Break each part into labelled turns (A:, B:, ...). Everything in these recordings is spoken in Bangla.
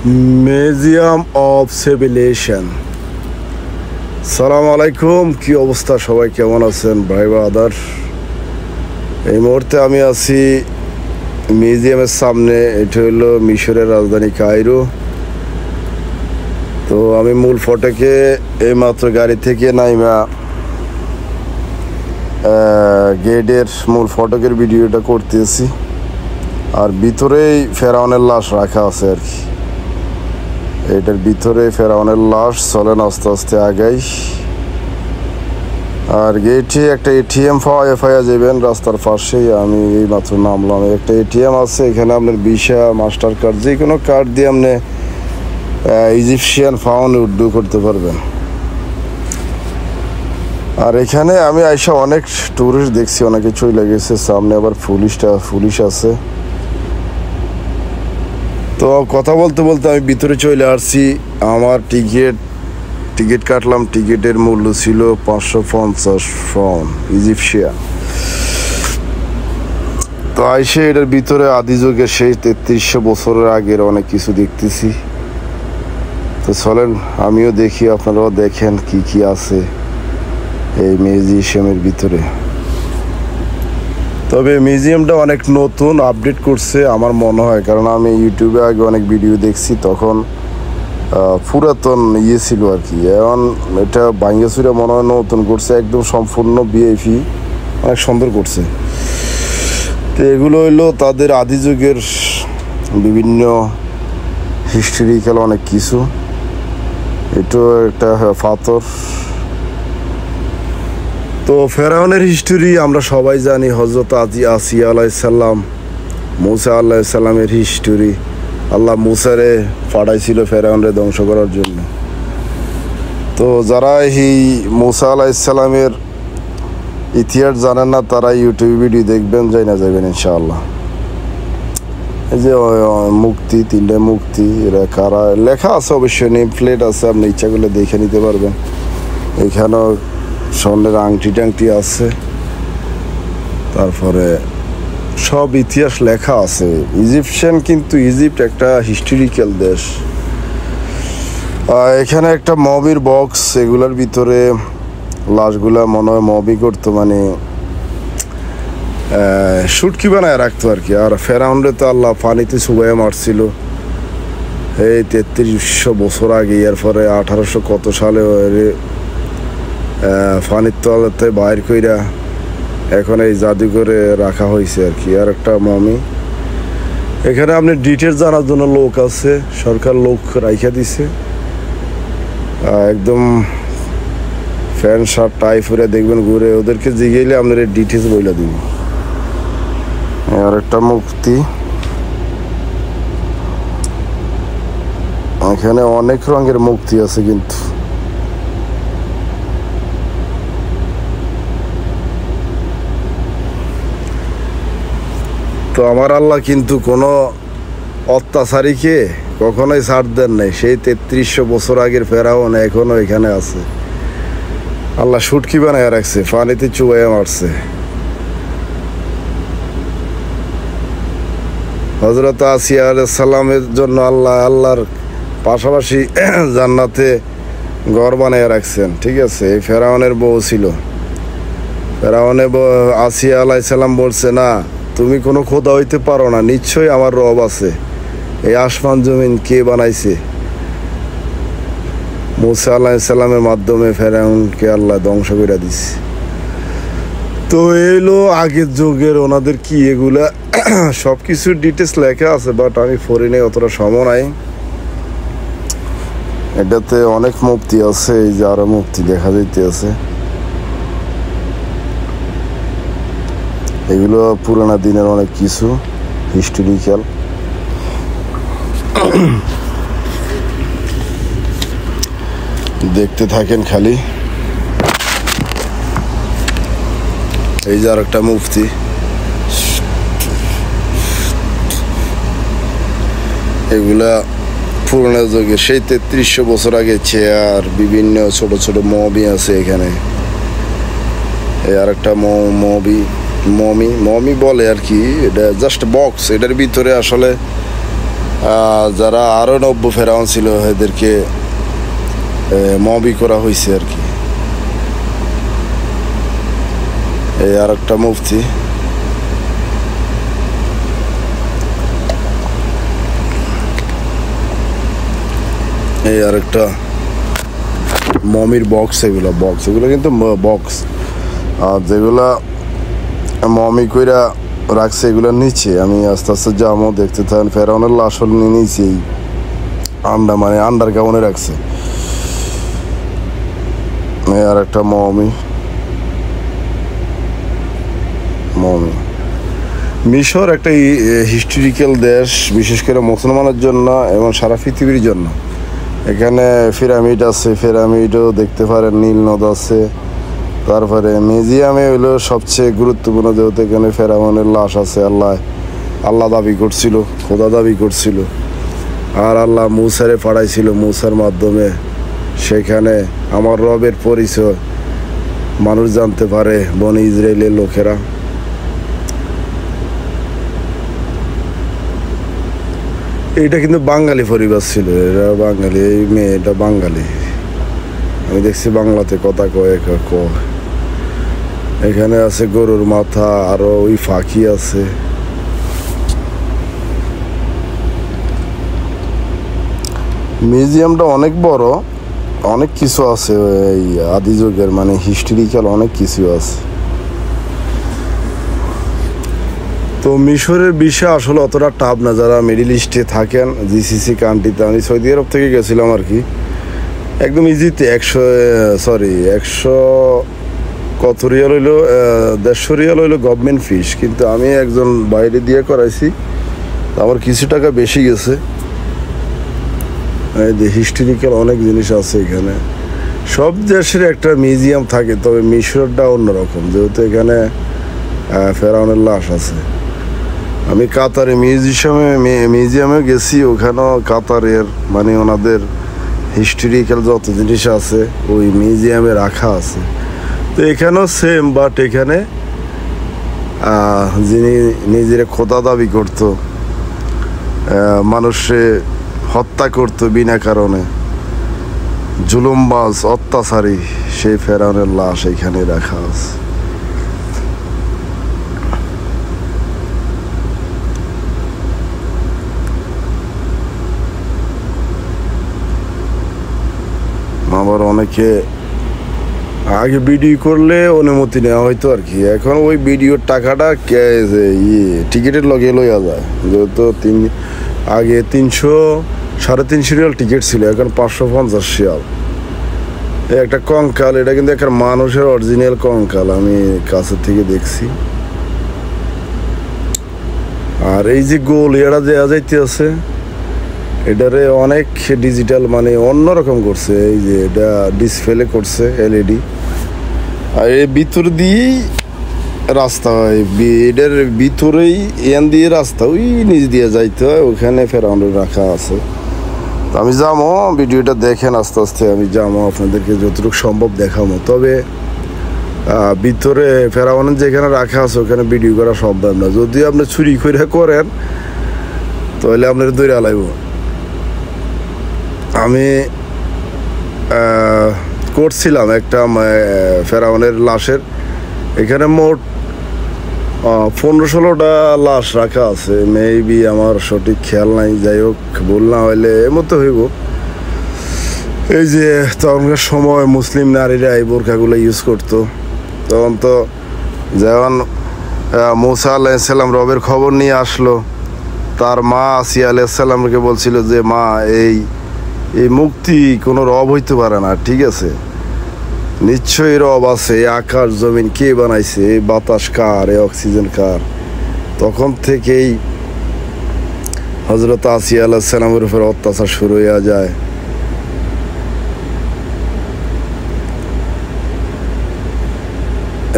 A: Museum of civilisation. সালাম আলাইকুম, কি অবস্থা সবাই, কেমন আছেন ভাই ব্রাদার? এই মুহূর্তে আমি আছি মিউজিয়ামের সামনে। এটা হলো মিশরের রাজধানী কায়রো। তো আমি মূল ফটকে এইমাত্র গাড়ি থেকে নাইমা গেটের মূল ফটকের ভিডিওটা করতেছি। আর ভিতরেই ফেরাউনের লাশ রাখা আছে আর কি। এটার ভিতরে ফেরাউনের লাশ। চলেন আস্তে আস্তে আগাই। আর গেটে একটা এটিএম পাওয়া যাবেন রাস্তার পাশেই। আমি এই মাত্র নামলাম। একটা এটিএম আছে এখানে, আপনার ভিসা, মাস্টার কার্ড, যে কোনো কার্ড দিয়ে আপনি ইজিপশিয়ান পাউন্ড উইথড্র করতে পারবেন। আর এখানে আমি আইসা অনেক টুরিস্ট দেখছি, অনেকে চলে গেছে। সামনে আবার পুলিশ আছে। তো কথা বলতে বলতে আমি ভিতরে চলে আসছি। আমার টিকিট কাটলাম। টিকিটের মূল্য ছিল 550 পাউন্ড ইজিপশিয়ান। তো আইসে এটার ভিতরে আদি যুগের সেই 3300 বছরের আগের অনেক কিছু দেখতেছি। তো চলেন আমিও দেখি, আপনারাও দেখেন কি কি আছে এই মিউজিয়ামের ভিতরে। তবে মিউজিয়ামটা অনেক নতুন, আপডেট করছে আমার মনে হয়, কারণ আমি ইউটিউবে আগে অনেক ভিডিও দেখছি, তখন পুরাতন ছিল আর কি। এখন এটা ভাঙ্গাচুরা মনে হয় নতুন করছে, একদম সম্পূর্ণ ভিআইপি, অনেক সুন্দর করছে। তো এগুলো হইলো তাদের আদি যুগের বিভিন্ন হিস্টোরিক্যাল অনেক কিছু। এটাও একটা পাথর। তো ফেরাউনের হিস্টোরি আমরা সবাই জানি। হজরত আসিয়া আলাইসাল্লাম, মুসা আলাইসাল্লামের হিস্টোরি। আল্লাহ মুসারে পাঠাইছিল ফেরাউনরে ধ্বংস করার জন্য। তো যারা এই মুসা আলাইসাল্লামের ইতিহাস জানেন না, তারা ইউটিউব ভিডিও দেখবেন, যাই না যাবেন ইনশাআল্লাহ। এই যে মুক্তি, 3টা মুক্তি, এরা কারা লেখা আছে, অবশ্যই নেম প্লেট আছে, আপনি ইচ্ছা করলে দেখে নিতে পারবেন। এখানেও স্বর্ণের আংটি টাংটি আছে। তারপরে সব ইতিহাস লেখা আছে। ইজিপশিয়ান, কিন্তু ইজিপ্ট একটা হিস্টোরিক্যাল দেশ। এখানে একটা মবির বক্স, এগুলার ভিতরে লাশগুলা মনে হয় মবি করতো, মানে শুটকি বানায় রাখতো আর কি। আর ফেরাউনরে তো আল্লাহ পানিতে চুবাইয়া মারছিল এই 3300 বছর আগে। এরপরে 1800 কত সালে পানির তলাতে বাইর কইরা এখন এই জাদুঘরে রাখা হয়েছে আর কি। আর একটা মমি এখানে আপনি ডিটেলস জানার জন্য লোক আছে, সরকার লোক রাইখা দিছে। একদম প্যান্ট শার্ট টাই পরে দেখবেন ঘুরে, ওদেরকে জিগেলে আপনার এই ডিটেলস বইলা দিব। আর একটা মুক্তি, এখানে অনেক রঙের মুক্তি আছে কিন্তু। তো আমার আল্লাহ কিন্তু কোনো অত্যাচারীকে কখনোই ছাড় দেন নাই। সেই 3300 বছর আগের ফেরাউন এখনো এখানে আছে। আল্লাহ শুটকি বানায় রাখছে, পানিতে চুবাইয়া মারছে। হযরত আসিয়া আলাইহিস সালামের জন্য আল্লাহর পাশাপাশি জান্নাতে ঘর বানায় রাখছেন, ঠিক আছে। এই ফেরাউনের বউ ছিল। ফেরাউনের আসিয়া আলাইহিস সালাম বলছে, না তুমি কোনো খোদা হইতে পারো না, নিশ্চয়ই আমার রব আছে। এই আসমান জমিন কে বানাইছে? মুসা আলাইহিস সালামের মাধ্যমে ফেরাউনকে আল্লাহ ধ্বংস করে দিছে। তো এলো আগের যুগের ওনাদের কি এগুলা সব কিছুর ডিটেলস লেখা আছে, বাট আমি পড়ি নাই, অতটা সময় নাই। এটাতে অনেক মুক্তি আছে, এই যে আরো মুক্তি দেখা যাইতে আছে। এগুলো পুরানা দিনের অনেক কিছু হিস্টোরিক্যাল। দেখতে থাকেন খালি। এই যে আর একটা মুফতি, এগুলা পুরোনো যুগে সেই 3300 বছর আগে চেয়ার, বিভিন্ন ছোট ছোট মবি আছে এখানে। এই আর একটা মমি বলে আর কি। এটা জাস্ট বক্স, এটার ভিতরে আসলে যারা আরও নব্য ফেরাউন ছিল এদেরকে মবি করা হয়েছে আর কি। এই আর একটা মুফতি, এই আর একটা মমির বক্স। এগুলো কিন্তু বক্স, আর যেগুলা মমি কইরা রাখছে এগুলোর নিচে আমি আস্তে আস্তে যাবো, দেখতে থাকেন। ফেরাউনের লাশ হল নিচেই আন্ডার গ্রাউন্ডে রাখছে। আর একটা মমি। মিশর একটা হিস্টোরিক্যাল দেশ, বিশেষ করে মুসলমানের জন্য এবং সারা পৃথিবীর জন্য। এখানে পিরামিড আছে, পিরামিডও দেখতে পারেন, নীল নদ আছে। তারপরে মিউজিয়ামে হইলো সবচেয়ে গুরুত্বপূর্ণ, যেহেতু এখানে ফেরাউনের লাশ আছে। আল্লাহ দাবি করছিল, খোদা দাবি করছিল, আর আল্লাহ মুসারে পাঠাইছিল। মুসার মাধ্যমে সেখানে আমার রবের পরিচয় মানুষ জানতে পারে, বনি ইসরায়েলের লোকেরা। এইটা কিন্তু বাঙালি পরিবার ছিল, এরা বাঙালি, এই মেয়েটা বাঙালি। আমি দেখছি বাংলাতে কথা কয়। এখানে আছে গরুর মাথা, আরো ওই ফাঁকি আছে। মিউজিয়ামটা অনেক বড়, অনেক কিছু আছে এই আদি যুগের, মানে হিস্টোরিক্যাল অনেক কিছু আছে। তো মিশরের বিষয় আসলে অতটা টাফ না। যারা মিডিল ইস্টে থাকেন, জিসিসি কান্ট্রিতে, আমি সৌদি আরব থেকে গেছিলাম আর কি, একদম ইজিতে 100 কত রিয়াল হইলো, 150 রিয়াল হইলো গভর্নমেন্ট ফিস। কিন্তু আমি একজন বাইরে দিয়ে করাইছি, আমার কিছু টাকা বেশি গেছে। হিস্টোরিক্যাল অনেক জিনিস আছে এখানে। সব দেশের একটা মিউজিয়াম থাকে, তবে মিশরটা অন্যরকম, যেহেতু এখানে ফেরাউনের লাশ আছে। আমি কাতারে মিউজিয়ামে গেছি, ওখানেও কাতারের মানে ওনাদের হিস্টোরিক্যাল যত জিনিস আছে ওই মিউজিয়ামে রাখা আছে। তো এখানেও সেম, বাট এখানে যিনি নিজের খোদা দাবি করতো, মানুষে হত্যা করতো বিনা কারণে, জুলুমবাজ অত্যাচারী, সেই ফেরাউনের লাশ এখানে রাখা আছে। আবার অনেকে আগে ভিডিও করলে অনুমতি নেওয়া হয়তো আর কি, এখন ওই ভিডিওর টাকাটা টিকিটের লগে লইয়া যায়। যেহেতু আগে 300-350 রিয়াল টিকিট ছিল, এখন 550 রিয়াল। একটা কঙ্কাল, এটা কিন্তু একটা মানুষের অরিজিনাল কঙ্কাল, আমি কাছের থেকে দেখছি। আর এই যে গোল এটা দেওয়া যাইতে আছে, এটারে অনেক ডিজিটাল মানে অন্যরকম করছে। এই যে এটা ডিসপ্লে করছে এলইডি, আর এর ভিতর দিয়েই রাস্তা হয়, এটার ভিতরেই এন দিয়ে রাস্তা, ওই নিচ দিয়ে যাইতে হয়, ওখানে ফেরাউন্ডার রাখা আছে। তো আমি যাবো, ভিডিওটা দেখেন আস্তে আস্তে, আমি যাবো আপনাদেরকে যতটুকু সম্ভব দেখাবো। তবে ভিতরে ফেরাউনের যেখানে রাখা আছে ওখানে ভিডিও করা সম্ভব না। যদি আপনি চুরি করে করেন তাহলে আপনার দৈরা লাগব। আমি করছিলাম একটা ফেরাউনের লাশের, এখানে মোট 15-16টা লাশ রাখা আছে। মেবি আমার সঠিক খেয়াল নাই, যাই হোক ভুল না হইলে এর মতো হইব। এই যে তখনকার সময় মুসলিম নারীরা এই বোরখাগুলো ইউজ করতো। তখন তো যেমন মুসা আলাইহিসসালাম রবের খবর নিয়ে আসলো, তার মা আসিয়া আলাইহিসসালামকে বলছিল যে মা, এই মুক্তি কোনো রব হইতে পারে না, ঠিক আছে, নিশ্চয়ই রব আছে। এই আকাশ জমিন কে বানাইছে, এই বাতাস কার, এই অক্সিজেন কার? তখন থেকেই হযরত আসিয়া আলাইহিসসালামের উপর অত্যাচার শুরু হয়ে যায়।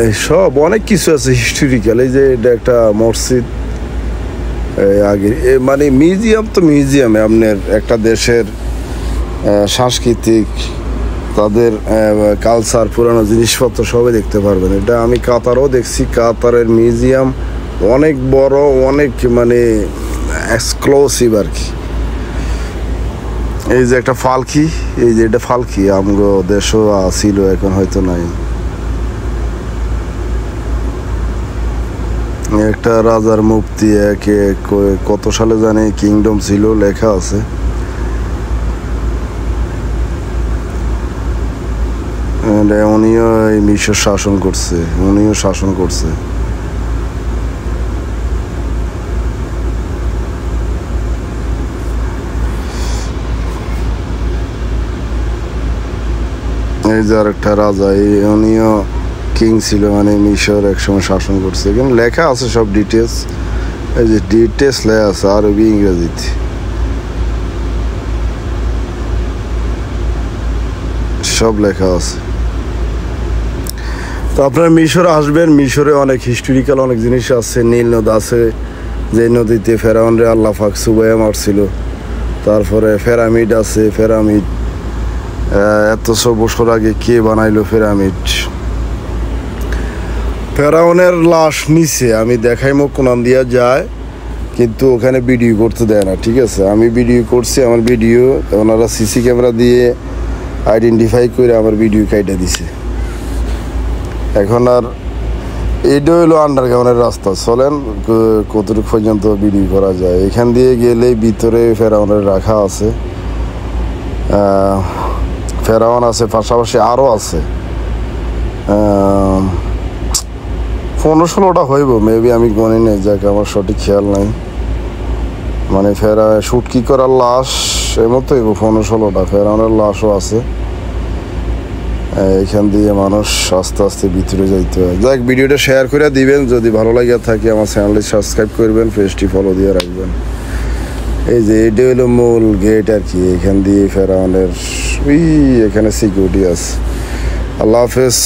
A: এই সব অনেক কিছু আছে হিস্টোরিক্যাল। এই যে এটা একটা মসজিদ, আগে মানে মিউজিয়াম, তো মিউজিয়ামে আপনার একটা দেশের সাংস্কৃতিক, তাদের কালচার, পুরানো জিনিসপত্র সবই দেখতে পারবেন। এটা আমি কাতারও দেখছি, কাতারের মিউজিয়াম অনেক বড়, অনেক মানে এক্সক্লুসিভ আর কি। এই যে একটা ফালকি, এই যে এটা ফালকি আমগো দেশও ছিল, এখন হয়তো নাই। একটা রাজার মুক্তি কত সালে জানি কিংডম ছিল, লেখা আছে। উনিও এই মিশর শাসন করছে, উনিও শাসন করছে। এই যে আর একটা রাজা, উনিও কিং ছিল, মানে মিশর একসময় শাসন করছে। এখানে লেখা আছে সব ডিটেলস, এই যে ডিটেলস লেখা আছে আরবি ইংরেজিতে, সব লেখা আছে। তো আপনারা মিশরে আসবেন, মিশরে অনেক হিস্টোরিক্যাল অনেক জিনিস আছে। নীল নদ আছে, যে নদীতে ফেরাউনরে আল্লাহ পাক চুবাইয়া মারছিল। তারপরে পিরামিড আছে, পিরামিড এতশো বছর আগে কে বানাইলো পিরামিড? ফেরাউনের লাশ নিচে আমি দেখাইমো কোনান দিয়া যায়, কিন্তু ওখানে ভিডিও করতে দেয় না, ঠিক আছে? আমি ভিডিও করছি, আমার ভিডিও ওনারা সিসি ক্যামেরা দিয়ে আইডেন্টিফাই করে আমার ভিডিও কাইটা দিছে। এখন আর এইটা হলো আন্ডারগ্রাউন্ডের রাস্তা, চলেন কতটুকু পর্যন্ত ভিডিও করা যায়। এখান দিয়ে গেলেই ভিতরে ফেরাউনের রাখা আছে, ফেরাউন আছে, পাশাপাশি আরও আছে 15-16টা হইব মেবি, আমি গণি নেই, যাক আমার সঠিক খেয়াল নাই। মানে শুটকি করার লাশ এমতো হইব 15-16টা, ফেরাউনের লাশও আছে। এখান দিয়ে মানুষ আস্তে আস্তে ভিতরে যাইতে হয়। যাক, ভিডিওটা শেয়ার করে দিবেন, যদি ভালো লাগে থাকে আমার চ্যানেলটি সাবস্ক্রাইব করবেন, পেজটি ফলো দিয়ে রাখবেন। এই যে এটা হলো মূল গেট আর কি, এখান দিয়ে ফেরাউনের এখানে সিকিউরিটি আছে। আল্লাহ হাফেজ।